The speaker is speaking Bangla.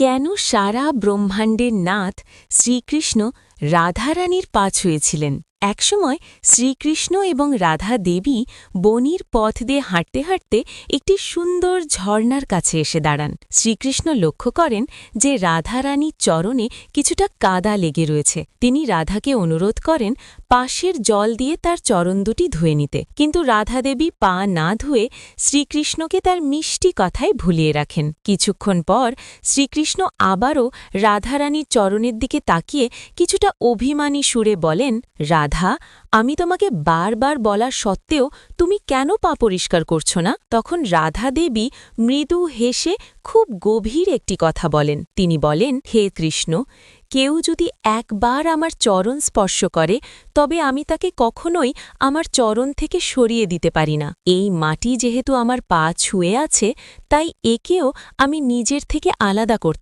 কেন সারা ব্রহ্মাণ্ডের নাথ শ্রীকৃষ্ণ রাধারানীর পা ছুঁয়েছিলেন? একসময় শ্রীকৃষ্ণ এবং রাধা দেবী বনির পথ দিয়ে হাঁটতে হাঁটতে একটি সুন্দর ঝর্ণার কাছে এসে দাঁড়ান। শ্রীকৃষ্ণ লক্ষ্য করেন যে রাধারানীর চরণে কিছুটা কাদা লেগে রয়েছে। তিনি রাধাকে অনুরোধ করেন পাশের জল দিয়ে তার চরণ দুটি ধুয়ে নিতে, কিন্তু রাধা দেবী পা না ধুয়ে শ্রীকৃষ্ণকে তার মিষ্টি কথায় ভুলিয়ে রাখেন। কিছুক্ষণ পর শ্রীকৃষ্ণ আবারও রাধারানীর চরণের দিকে তাকিয়ে কিছুটা অভিমানী সুরে বলেন, রাধা, আমি তোমাকে বারবার বলা সত্ত্বেও তুমি কেন পা পরিষ্কার করছো না? তখন রাধা দেবী মৃদু হেসে খুব গভীর একটি কথা বলেন। তিনি বলেন, হে কৃষ্ণ, কেউ যদি একবার আমার চরণ স্পর্শ করে তবে আমি তাকে কখনোই আমার চরণ থেকে সরিয়ে দিতে পারি না। এই মাটি যেহেতু আমার পা ছুঁয়ে আছে, তাই একেও আমি নিজের থেকে আলাদা করতে